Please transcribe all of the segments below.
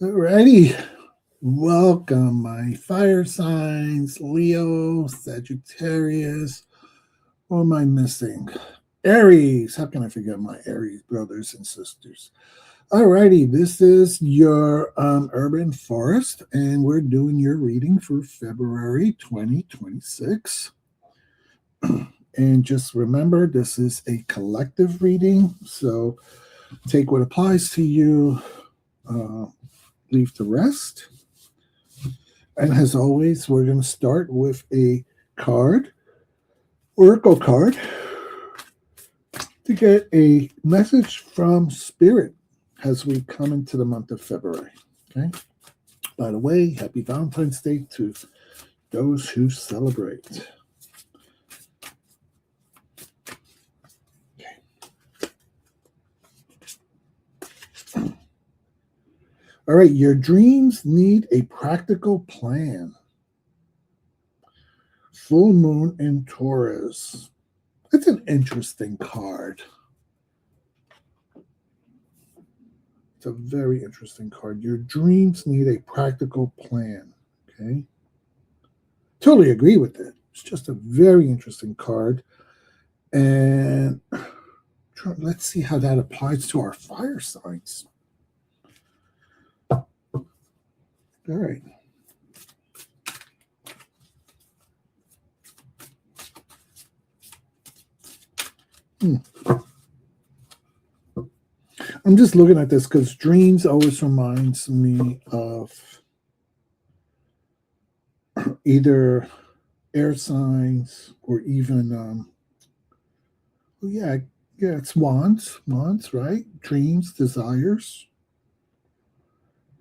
Alrighty. Welcome, my fire signs, Leo, Sagittarius. What am I missing? Aries. How can I forget my Aries brothers and sisters? Alrighty, this is your urban forest, and we're doing your reading for February 2026. And just remember, this is a collective reading, so take what applies to you, leave the rest. And as always, we're going to start with a card, oracle card, to get a message from Spirit as we come into the month of February. Okay. By the way, happy Valentine's Day to those who celebrate. All right, your dreams need a practical plan. Full moon in Taurus. It's an interesting card. It's a very interesting card. Your dreams need a practical plan. Okay. Totally agree with it. It's just a very interesting card. And let's see how that applies to our fire signs. All right. I'm just looking at this because dreams always reminds me of either air signs or even, it's wands, right? Dreams, desires.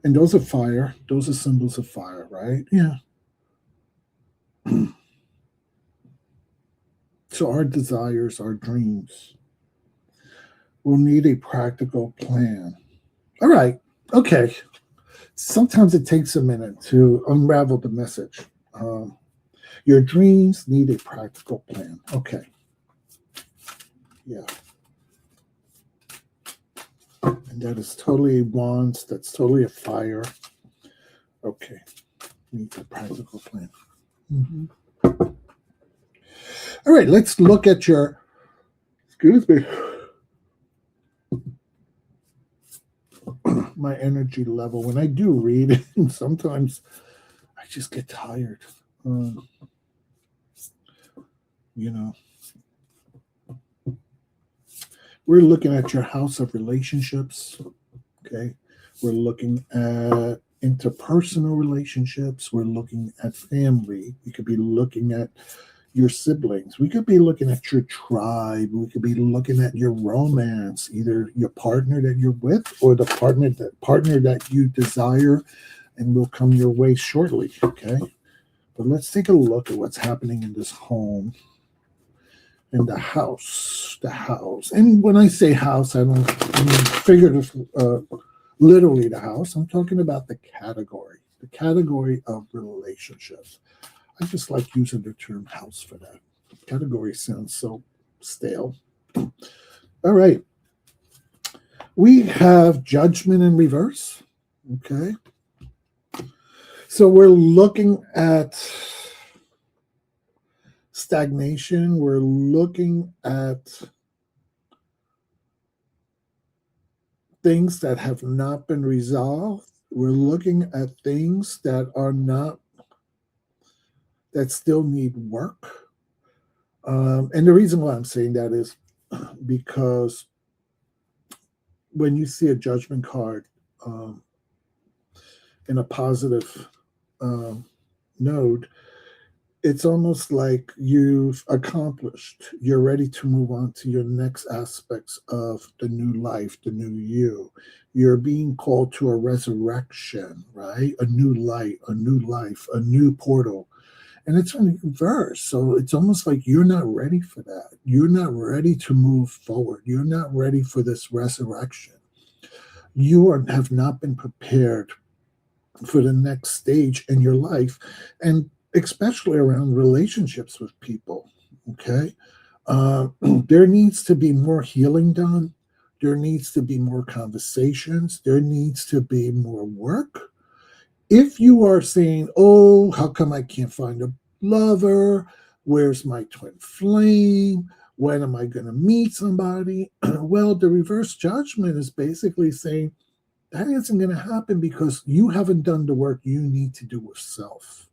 And those are fire. Those are symbols of fire, right? Yeah. So our desires, our dreams will need a practical plan. All right. Okay. Sometimes it takes a minute to unravel the message. Your dreams need a practical plan. Okay. Yeah. And that is totally a wands. That's totally a fire. Okay. Need a practical plan. Mm-hmm. All right. Let's look at your, excuse me, my energy level. When I do read, sometimes I just get tired. We're looking at your house of relationships. Okay. We're looking at interpersonal relationships. We're looking at family. We could be looking at your siblings. We could be looking at your tribe. We could be looking at your romance, either your partner that you're with or the partner that you desire and will come your way shortly. Okay. But let's take a look at what's happening in this home. In the house. And when I say house, I don't mean figurative, literally the house. I'm talking about the category of relationships. I just like using the term house for that. Category sounds so stale. All right. We have judgment in reverse. Okay. So we're looking at stagnation. We're looking at things that have not been resolved. We're looking at things that still need work. And the reason why I'm saying that is because when you see a judgment card in a positive node, it's almost like you've accomplished. You're ready to move on to your next aspects of the new life, the new you. You're being called to a resurrection, right? A new light, a new life, a new portal. And it's in reverse. So it's almost like you're not ready for that. You're not ready to move forward. You're not ready for this resurrection. You have not been prepared for the next stage in your life. And especially around relationships with people, okay? There needs to be more healing done. There needs to be more conversations. There needs to be more work. If you are saying, oh, how come I can't find a lover? Where's my twin flame? When am I going to meet somebody? Well, the reverse judgment is basically saying that isn't going to happen because you haven't done the work you need to do with self.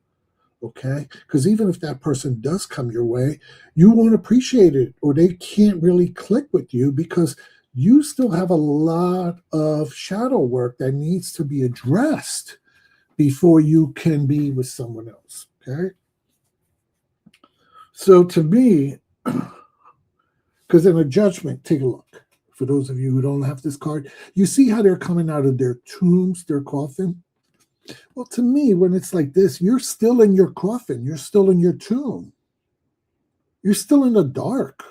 Okay? Because even if that person does come your way, you won't appreciate it, or they can't really click with you because you still have a lot of shadow work that needs to be addressed before you can be with someone else. Okay? So to me, because in a judgment, take a look. For those of you who don't have this card, you see how they're coming out of their tombs, their coffin? Well, to me, when it's like this, you're still in your coffin. You're still in your tomb. You're still in the dark,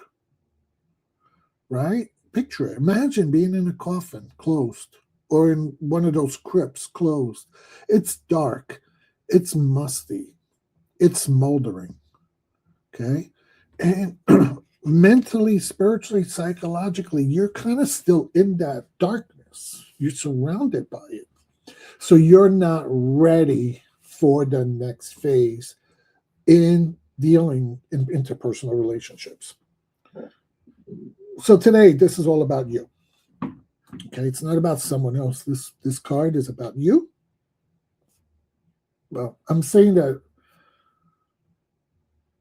right? Picture it. Imagine being in a coffin, closed, or in one of those crypts, closed. It's dark. It's musty. It's smoldering, okay? And mentally, spiritually, psychologically, you're kind of still in that darkness. You're surrounded by it. So you're not ready for the next phase in dealing in interpersonal relationships. So today, this is all about you. Okay, it's not about someone else. This card is about you. Well, I'm saying that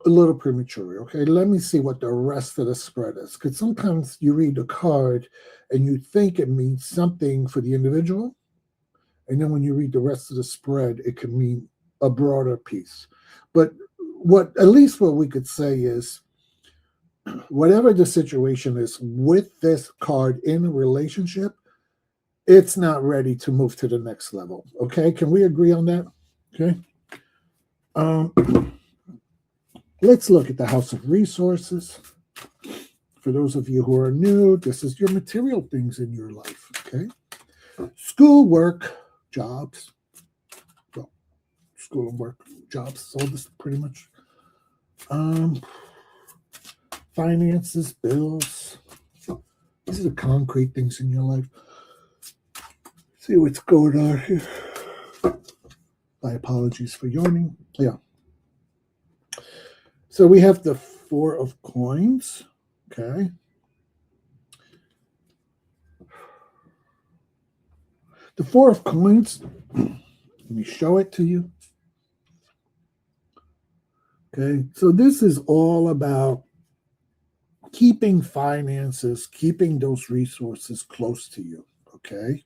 a little premature. Okay, let me see what the rest of the spread is. Because sometimes you read the card and you think it means something for the individual. And then when you read the rest of the spread, it can mean a broader piece. But at least what we could say is, whatever the situation is with this card in a relationship, it's not ready to move to the next level. Okay, can we agree on that? Okay. Let's look at the House of Resources. For those of you who are new, this is your material things in your life. Okay. School, work, jobs. Well, school and work, jobs, all this pretty much. Finances, bills. These are the concrete things in your life. See what's going on here. My apologies for yawning. Yeah. So we have the Four of Coins. Okay. The Four of Coins, let me show it to you. Okay. So this is all about keeping finances, keeping those resources close to you. Okay.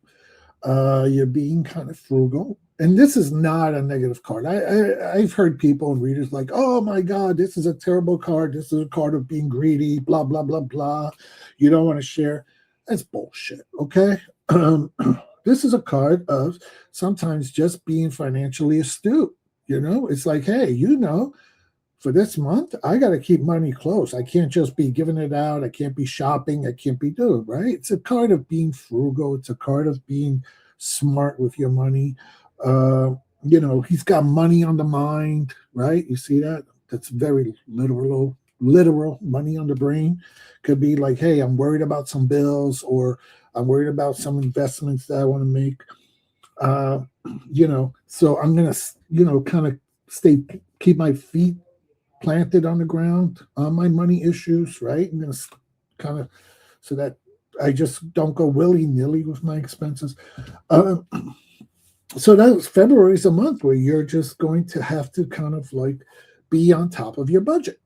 You're being kind of frugal. And this is not a negative card. I've heard people and readers like, oh my God, this is a terrible card. This is a card of being greedy, blah, blah, blah, blah. You don't want to share. That's bullshit, okay? This is a card of sometimes just being financially astute. You know, it's like, hey, for this month, I got to keep money close. I can't just be giving it out. I can't be shopping. I can't be doing, right? It's a card of being frugal. It's a card of being smart with your money. He's got money on the mind, right? You see that? That's very literal money on the brain. Could be like, hey, I'm worried about some bills, or I'm worried about some investments that I want to make. So I'm going to, kind of keep my feet planted on the ground on my money issues, right? I'm going to kind of, so that I just don't go willy-nilly with my expenses. So February is a month where you're just going to have to kind of like be on top of your budget.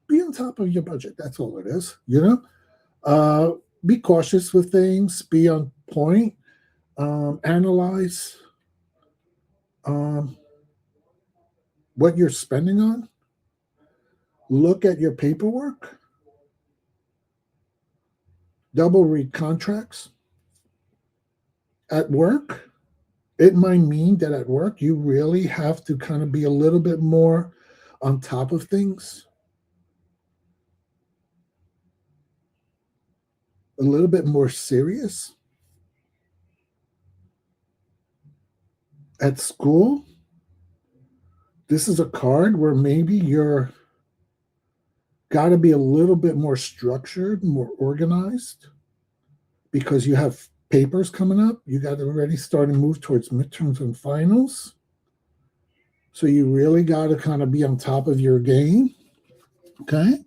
Be on top of your budget. That's all it is, Be cautious with things. Be on point. Analyze what you're spending on. Look at your paperwork. Double read contracts. At work, it might mean that at work you really have to kind of be a little bit more on top of things. A little bit more serious. At school, this is a card where maybe you're got to be a little bit more structured, more organized. because you have papers coming up. You got to already start to move towards midterms and finals. So you really got to kind of be on top of your game. Okay.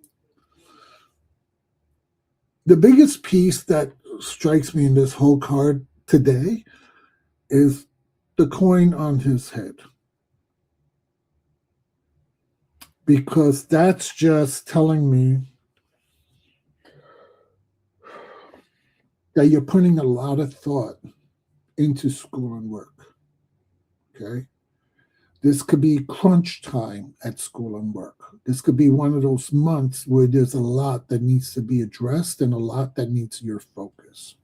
The biggest piece that strikes me in this whole card today is the coin on his head. Because that's just telling me that you're putting a lot of thought into school and work. Okay. This could be crunch time at school and work. This could be one of those months where there's a lot that needs to be addressed and a lot that needs your focus.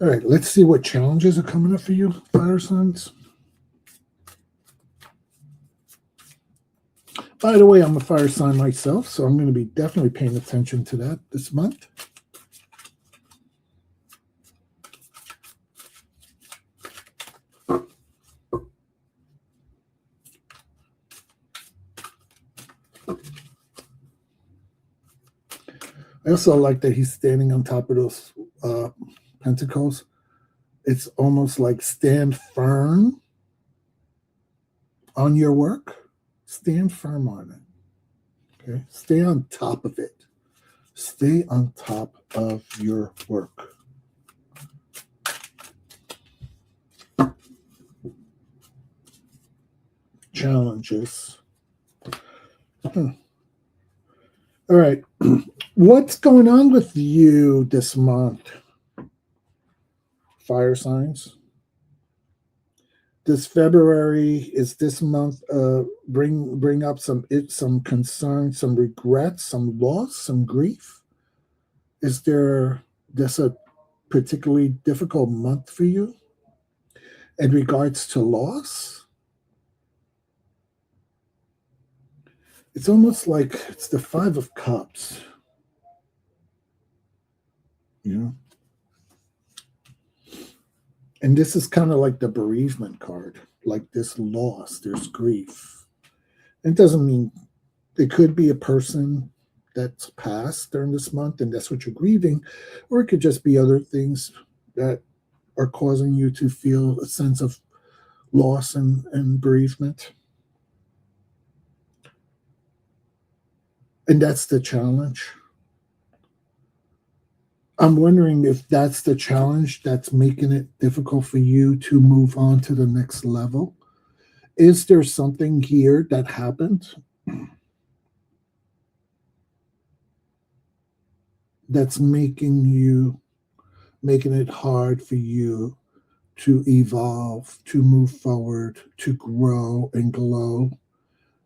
All right, let's see what challenges are coming up for you, fire signs. By the way, I'm a fire sign myself, so I'm going to be definitely paying attention to that this month. I also like that he's standing on top of those pentacles. It's almost like stand firm on your work. Stand firm on it. Okay? Stay on top of it. Stay on top of your work. Challenges. All right. What's going on with you this month, fire signs? This February, is this month bring up some concern, some regret, some loss, some grief? Is this a particularly difficult month for you in regards to loss? It's almost like it's the Five of Cups. You know? And this is kind of like the bereavement card, like this loss, there's grief. It doesn't mean it could be a person that's passed during this month and that's what you're grieving, or it could just be other things that are causing you to feel a sense of loss and bereavement. And that's the challenge. I'm wondering if that's the challenge that's making it difficult for you to move on to the next level. Is there something here that happened that's making it hard for you to evolve, to move forward, to grow and glow?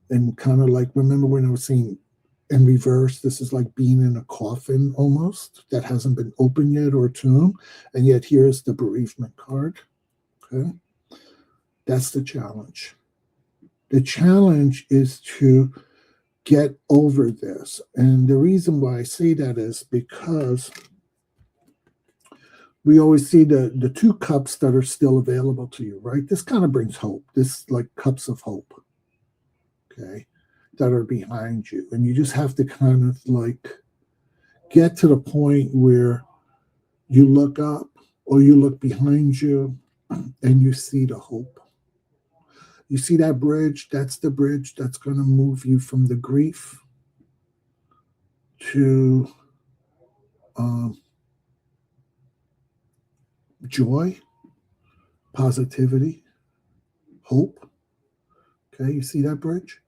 And kind of like, remember when I was saying in reverse, this is like being in a coffin almost that hasn't been opened yet, or a tomb, and yet here's the bereavement card. Okay, that's the challenge. The challenge is to get over this, and the reason why I say that is because we always see the two cups that are still available to you, right? This kind of brings hope. This like cups of hope, okay, that are behind you, and you just have to kind of like get to the point where you look up or you look behind you and you see the hope. You see that bridge? That's the bridge that's going to move you from the grief to joy, positivity, hope. Okay, you see that bridge?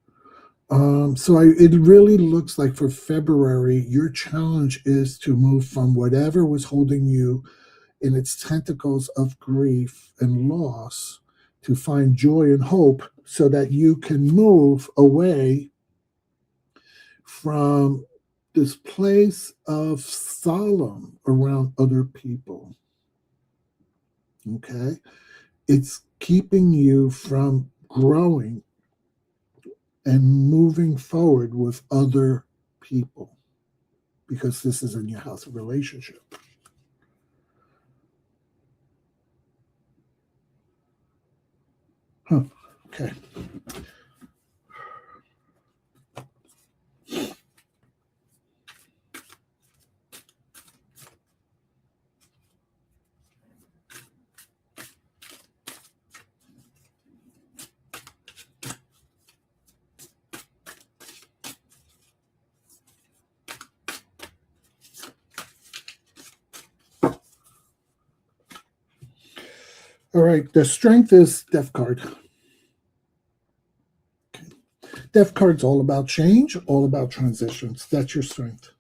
It really looks like for February, your challenge is to move from whatever was holding you in its tentacles of grief and loss to find joy and hope so that you can move away from this place of solemn around other people. Okay? It's keeping you from growing and moving forward with other people because this is in your house of relationship. Okay. All right, the strength is Death card. Okay. Death card's all about change, all about transitions. That's your strength.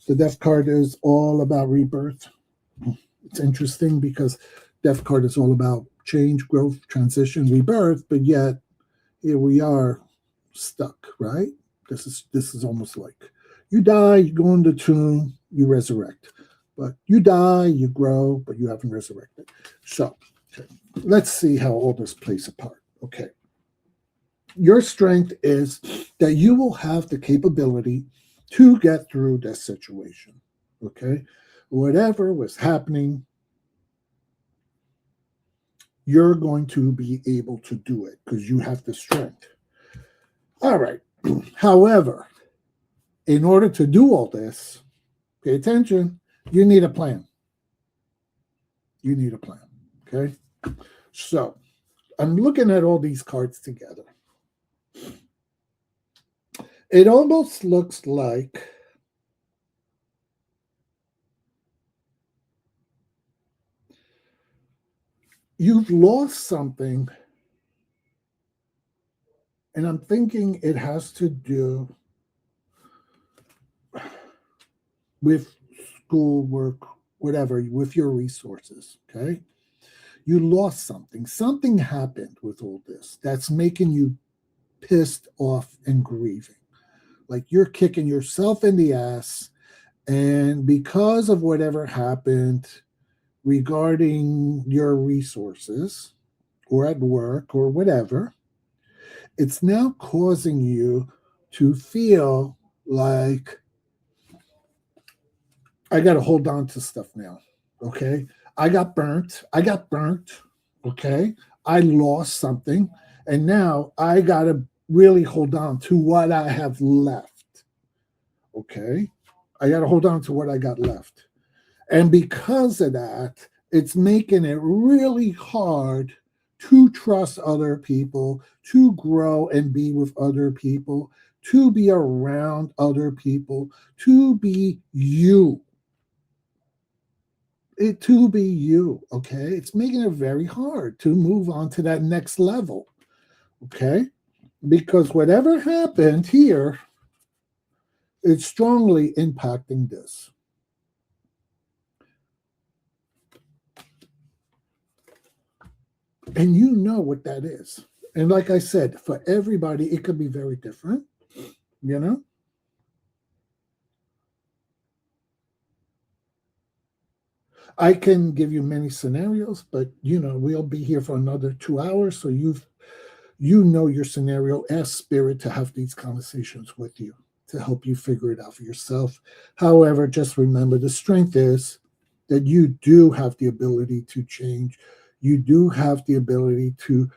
The Death card is all about rebirth. It's interesting because Death card is all about change, growth, transition, rebirth, but yet here we are stuck, right? This is almost like you die, you go in the tomb, you resurrect. But you die, you grow, but you haven't resurrected. So okay, let's see how all this plays apart. Okay. Your strength is that you will have the capability to get through this situation. Okay. Whatever was happening, you're going to be able to do it because you have the strength. All right. However, in order to do all this, pay attention, you need a plan. You need a plan. Okay. So I'm looking at all these cards together. It almost looks like you've lost something, and I'm thinking it has to do with schoolwork, whatever, with your resources. Okay. You lost something. Something happened with all this that's making you pissed off and grieving. Like you're kicking yourself in the ass. And because of whatever happened regarding your resources or at work or whatever, it's now causing you to feel like I got to hold on to stuff now. Okay. I got burnt. Okay. I lost something. And now I got to really hold on to what I have left. Okay. I got to hold on to what I got left. And because of that, it's making it really hard to trust other people, to grow and be with other people, to be around other people, to be you. To be you, okay? It's making it very hard to move on to that next level, okay? Because whatever happened here, it's strongly impacting this. And you know what that is. And like I said, for everybody, it could be very different, you know? I can give you many scenarios, but we'll be here for another 2 hours. So you know your scenario. Ask Spirit to have these conversations with you to help you figure it out for yourself. However, just remember the strength is that you do have the ability to change. You do have the ability to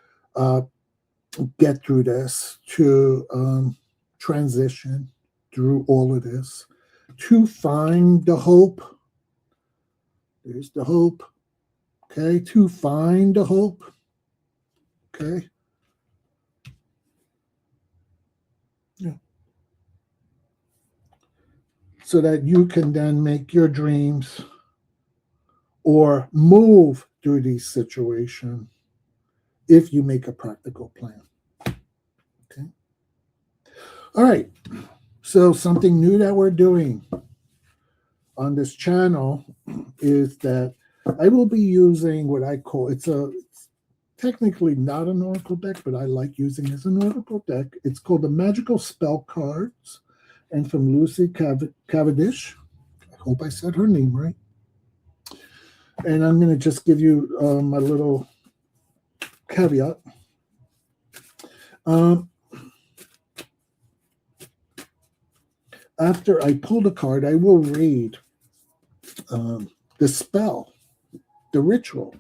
get through this, to transition through all of this, to find the hope. There's the hope. Okay, to find the hope. Okay. Yeah. So that you can then make your dreams or move through these situations if you make a practical plan. Okay. All right. So something new that we're doing on this channel is that I will be using what I call it's technically not an oracle deck, but I like using it as an oracle deck. It's called the Magical Spell Cards, and from Lucy Cavendish. I hope I said her name right. And I'm going to just give you my little caveat. After I pull the card, I will read the spell, the ritual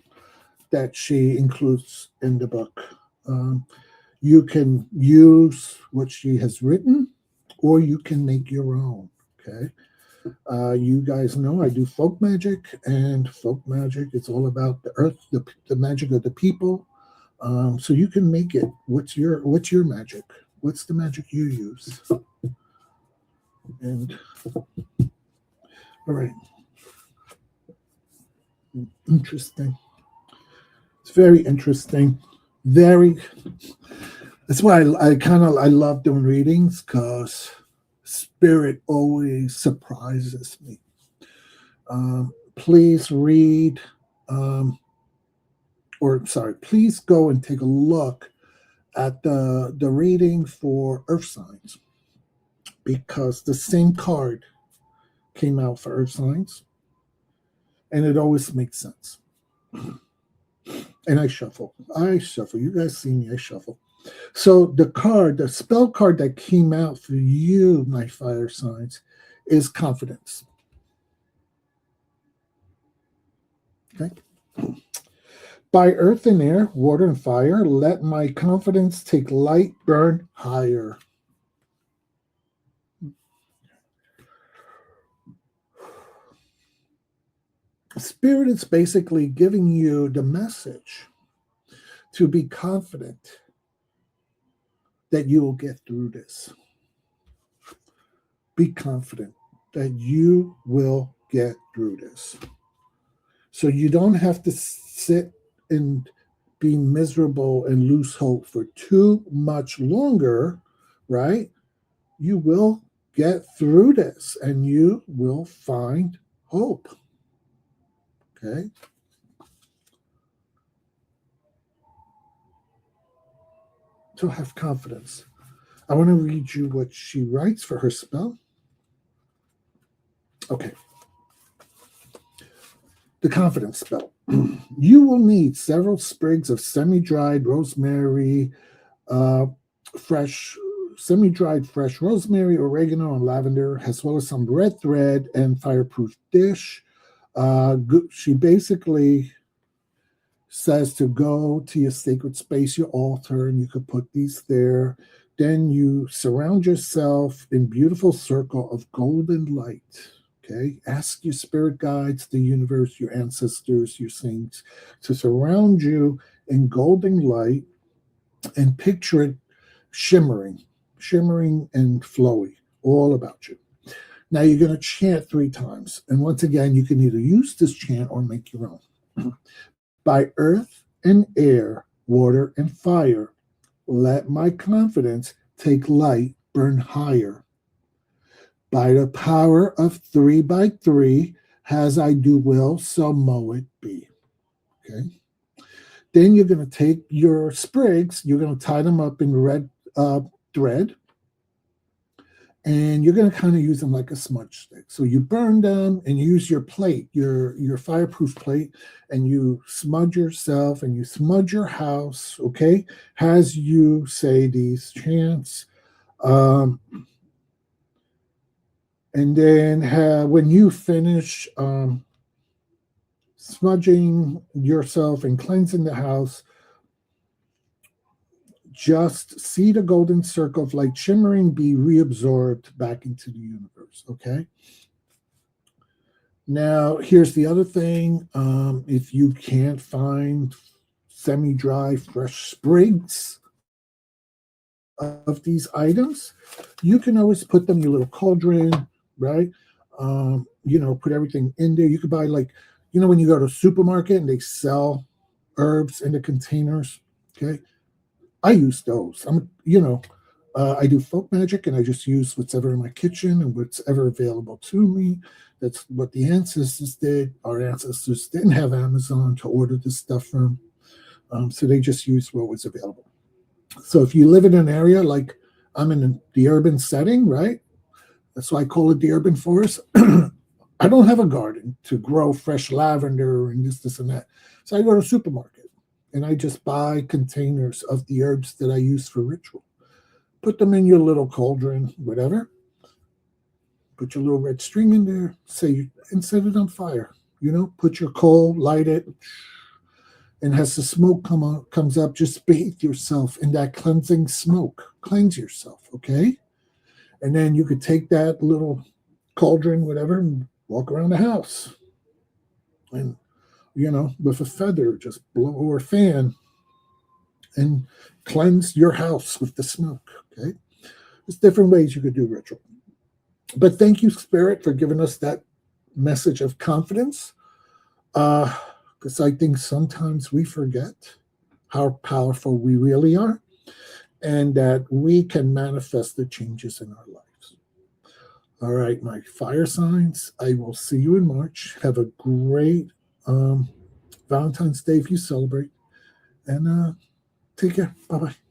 that she includes in the book. You can use what she has written, or you can make your own. Okay. You guys know I do folk magic, and folk magic is all about the earth, the magic of the people. So you can make it. What's your magic? What's the magic you use? And all right, interesting. It's very interesting. Very. That's why I love doing readings, because spirit always surprises me. Please read, or sorry, please go and take a look at the reading for Earth signs, because the same card came out for Earth signs, and it always makes sense. And I shuffle. You guys see me, I shuffle. So the spell card that came out for you, my fire signs, is confidence. Okay. By earth and air, water and fire, let my confidence take light, burn higher. Spirit is basically giving you the message to be confident that you will get through this. Be confident that you will get through this. So you don't have to sit and be miserable and lose hope for too much longer, right? You will get through this and you will find hope. Okay? So have confidence. I want to read you what she writes for her spell. Okay. The confidence spell. You will need several sprigs of semi-dried rosemary, semi-dried fresh rosemary, oregano, and lavender, as well as some red thread and fireproof dish. She basically says to go to your sacred space, your altar, and you could put these there. Then you surround yourself in beautiful circle of golden light. Okay, ask your spirit guides, the universe, your ancestors, your saints, to surround you in golden light, and picture it shimmering and flowy, all about you. Now you're going to chant 3 times. And once again, you can either use this chant or make your own. By earth and air, water and fire, let my confidence take light, burn higher. By the power of 3 by 3, as I do will, so mo it be. Okay. Then you're going to take your sprigs, you're going to tie them up in red thread, and you're going to kind of use them like a smudge stick. So you burn them and use your plate, your fireproof plate, and you smudge yourself and you smudge your house, okay, as you say these chants. And then when you finish smudging yourself and cleansing the house, just see the golden circle of light shimmering be reabsorbed back into the universe, okay? Now, here's the other thing. If you can't find semi-dry, fresh sprigs of these items, you can always put them in your little cauldron, right? Put everything in there. You could buy, like, when you go to a supermarket and they sell herbs in the containers, okay? I use those. I do folk magic, and I just use what's ever in my kitchen and what's ever available to me. That's what the ancestors did. Our ancestors didn't have Amazon to order this stuff from, so they just used what was available. So if you live in an area like I'm in the urban setting, right? That's why I call it the urban forest. I don't have a garden to grow fresh lavender and this, and that. So I go to a supermarket and I just buy containers of the herbs that I use for ritual. Put them in your little cauldron, whatever. Put your little red string in there, and set it on fire. Put your coal, light it, and as the smoke comes up, just bathe yourself in that cleansing smoke. Cleanse yourself, okay? And then you could take that little cauldron, whatever, and walk around the house. And, with a feather, just blow, or a fan, and cleanse your house with the smoke, okay? There's different ways you could do ritual. But thank you, Spirit, for giving us that message of confidence. because I think sometimes we forget how powerful we really are and that we can manifest the changes in our lives. All right, my fire signs, I will see you in March. Have a great Valentine's Day if you celebrate. And take care. Bye-bye.